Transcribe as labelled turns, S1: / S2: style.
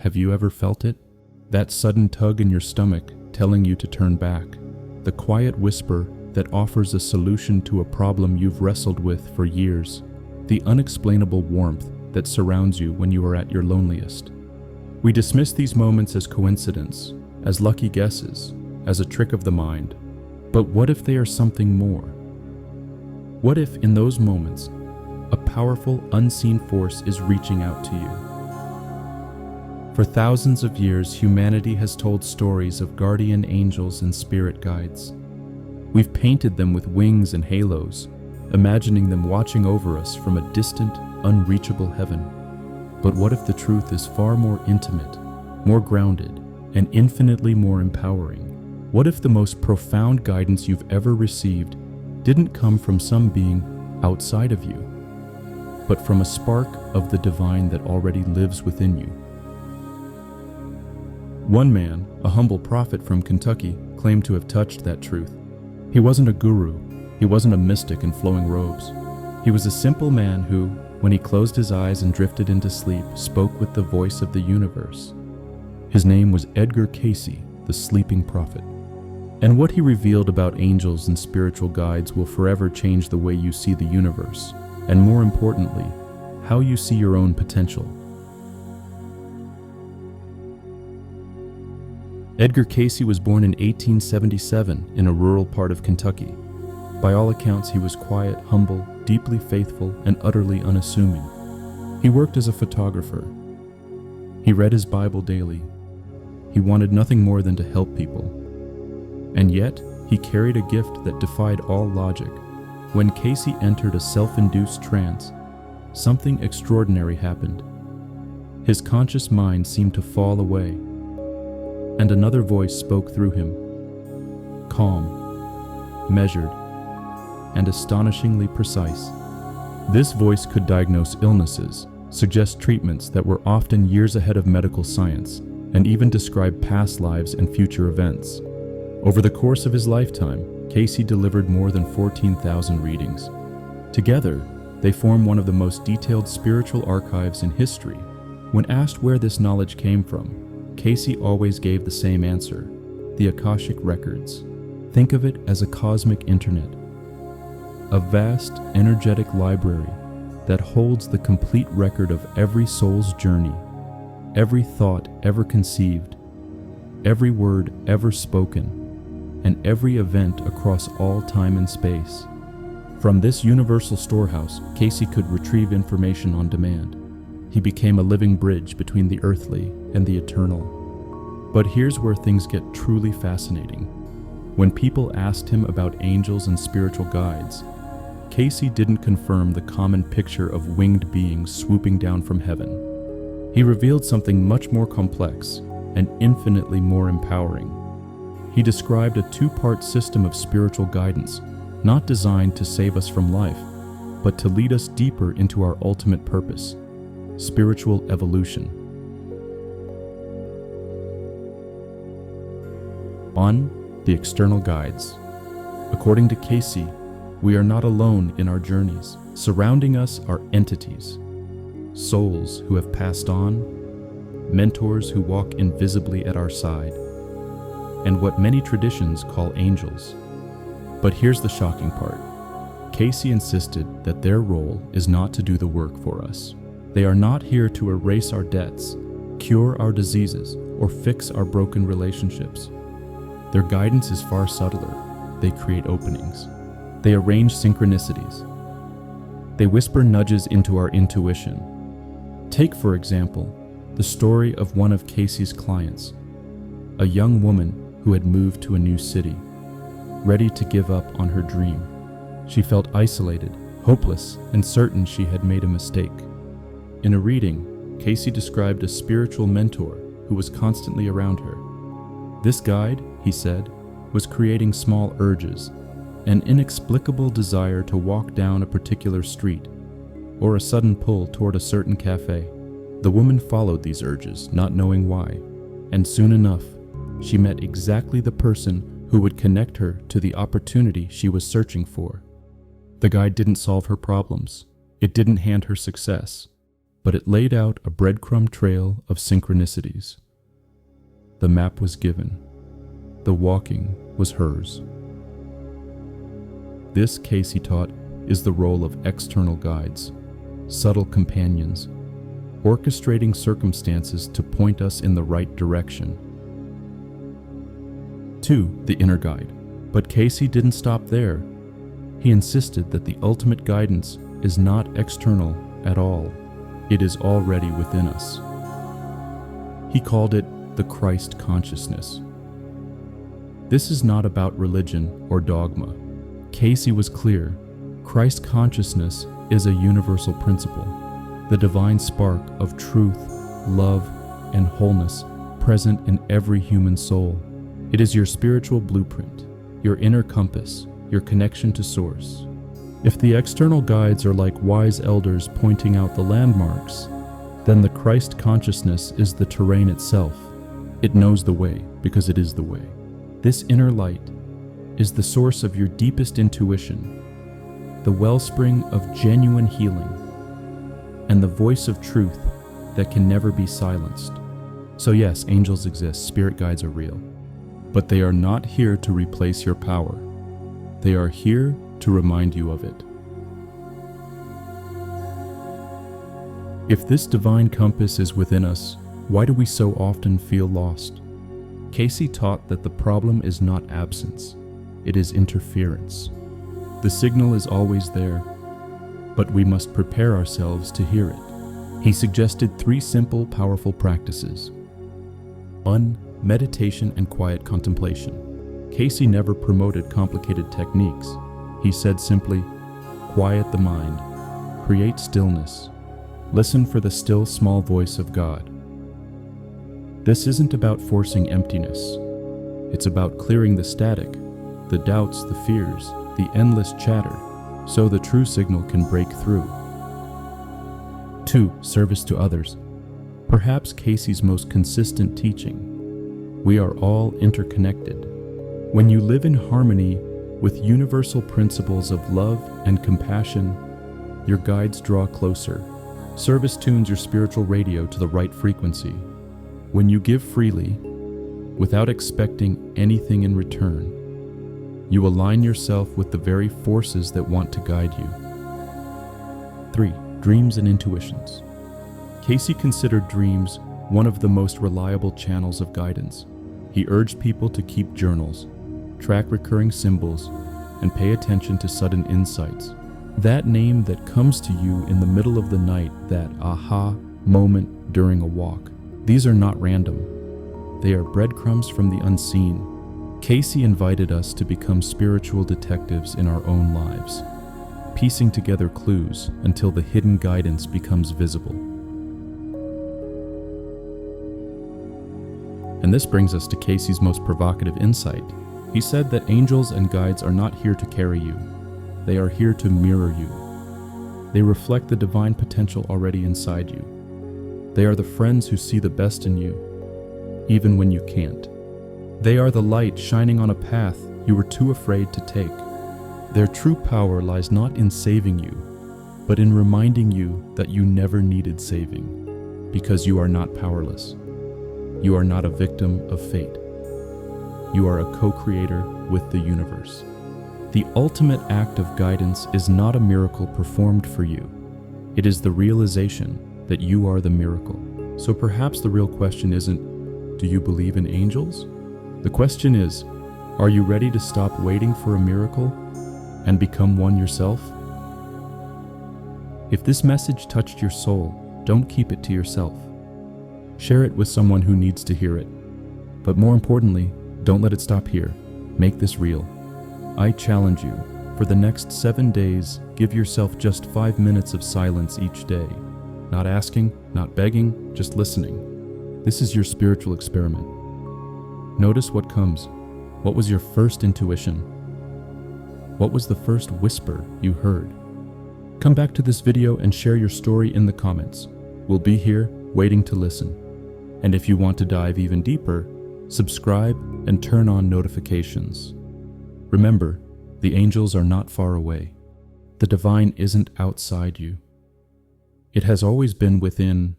S1: Have you ever felt it? That sudden tug in your stomach telling you to turn back. The quiet whisper that offers a solution to a problem you've wrestled with for years. The unexplainable warmth that surrounds you when you are at your loneliest. We dismiss these moments as coincidence, as lucky guesses, as a trick of the mind. But what if they are something more? What if in those moments, a powerful, unseen force is reaching out to you? For thousands of years, humanity has told stories of guardian angels and spirit guides. We've painted them with wings and halos, imagining them watching over us from a distant, unreachable heaven. But what if the truth is far more intimate, more grounded, and infinitely more empowering? What if the most profound guidance you've ever received didn't come from some being outside of you, but from a spark of the divine that already lives within you? One man, a humble prophet from Kentucky, claimed to have touched that truth. He wasn't a guru, he wasn't a mystic in flowing robes. He was a simple man who, when he closed his eyes and drifted into sleep, spoke with the voice of the universe. His name was Edgar Cayce, the sleeping prophet. And what he revealed about angels and spiritual guides will forever change the way you see the universe, and more importantly, how you see your own potential. Edgar Cayce was born in 1877 in a rural part of Kentucky. By all accounts, he was quiet, humble, deeply faithful, and utterly unassuming. He worked as a photographer. He read his Bible daily. He wanted nothing more than to help people. And yet, he carried a gift that defied all logic. When Cayce entered a self-induced trance, something extraordinary happened. His conscious mind seemed to fall away, and another voice spoke through him. Calm, measured, and astonishingly precise. This voice could diagnose illnesses, suggest treatments that were often years ahead of medical science, and even describe past lives and future events. Over the course of his lifetime, Cayce delivered more than 14,000 readings. Together, they form one of the most detailed spiritual archives in history. When asked where this knowledge came from, Cayce always gave the same answer: the Akashic records. Think of it as a cosmic internet, a vast, energetic library that holds the complete record of every soul's journey, every thought ever conceived, every word ever spoken, and every event across all time and space. From this universal storehouse, Cayce could retrieve information on demand. He became a living bridge between the earthly and the eternal. But here's where things get truly fascinating. When people asked him about angels and spiritual guides, Cayce didn't confirm the common picture of winged beings swooping down from heaven. He revealed something much more complex and infinitely more empowering. He described a two-part system of spiritual guidance, not designed to save us from life, but to lead us deeper into our ultimate purpose: spiritual evolution. 1. The external guides. According to Cayce, we are not alone in our journeys. Surrounding us are entities, souls who have passed on, mentors who walk invisibly at our side, and what many traditions call angels. But here's the shocking part. Cayce insisted that their role is not to do the work for us. They are not here to erase our debts, cure our diseases, or fix our broken relationships. Their guidance is far subtler. They create openings. They arrange synchronicities. They whisper nudges into our intuition. Take, for example, the story of one of Cayce's clients, a young woman who had moved to a new city, ready to give up on her dream. She felt isolated, hopeless, and certain she had made a mistake. In a reading, Cayce described a spiritual mentor who was constantly around her. This guide, he said, was creating small urges, an inexplicable desire to walk down a particular street, or a sudden pull toward a certain cafe. The woman followed these urges, not knowing why, and soon enough, she met exactly the person who would connect her to the opportunity she was searching for. The guide didn't solve her problems. It didn't hand her success. but it laid out a breadcrumb trail of synchronicities. The map was given. The walking was hers. This, Cayce taught, is the role of external guides, subtle companions, orchestrating circumstances to point us in the right direction. 2. The inner guide. But Cayce didn't stop there. He insisted that the ultimate guidance is not external at all. It is already within us. He called it the Christ consciousness. This is not about religion or dogma. Cayce was clear. Christ consciousness is a universal principle, the divine spark of truth, love, and wholeness present in every human soul. It is your spiritual blueprint, your inner compass, your connection to Source. If the external guides are like wise elders pointing out the landmarks, then the Christ consciousness is the terrain itself. It knows the way because it is the way. This inner light is the source of your deepest intuition, the wellspring of genuine healing, and the voice of truth that can never be silenced. So yes, angels exist, spirit guides are real, but they are not here to replace your power. They are here to remind you of it. If this divine compass is within us, why do we so often feel lost? Cayce taught that the problem is not absence, it is interference. The signal is always there, but we must prepare ourselves to hear it. He suggested 3 simple, powerful practices. 1. Meditation and quiet contemplation. Cayce never promoted complicated techniques. He said simply, quiet the mind, create stillness, listen for the still small voice of God. This isn't about forcing emptiness. It's about clearing the static, the doubts, the fears, the endless chatter, so the true signal can break through. 2. Service to others. Perhaps Cayce's most consistent teaching. We are all interconnected. When you live in harmony with universal principles of love and compassion, your guides draw closer. Service tunes your spiritual radio to the right frequency. When you give freely, without expecting anything in return, you align yourself with the very forces that want to guide you. 3. Dreams and intuitions. Cayce considered dreams one of the most reliable channels of guidance. He urged people to keep journals, track recurring symbols, and pay attention to sudden insights. That name that comes to you in the middle of the night, that aha moment during a walk. These are not random. They are breadcrumbs from the unseen. Cayce invited us to become spiritual detectives in our own lives, piecing together clues until the hidden guidance becomes visible. And this brings us to Cayce's most provocative insight. He said that angels and guides are not here to carry you. They are here to mirror you. They reflect the divine potential already inside you. They are the friends who see the best in you, even when you can't. They are the light shining on a path you were too afraid to take. Their true power lies not in saving you, but in reminding you that you never needed saving, because you are not powerless. You are not a victim of fate. You are a co-creator with the universe. The ultimate act of guidance is not a miracle performed for you. It is the realization that you are the miracle. So perhaps the real question isn't, do you believe in angels? The question is, are you ready to stop waiting for a miracle and become one yourself? If this message touched your soul, don't keep it to yourself. Share it with someone who needs to hear it. But more importantly, don't let it stop here. Make this real. I challenge you, for the next 7 days, give yourself just 5 minutes of silence each day. Not asking, not begging, just listening. This is your spiritual experiment. Notice what comes. What was your first intuition? What was the first whisper you heard? Come back to this video and share your story in the comments. We'll be here waiting to listen. And if you want to dive even deeper, subscribe and turn on notifications. Remember, the angels are not far away. The divine isn't outside you. It has always been within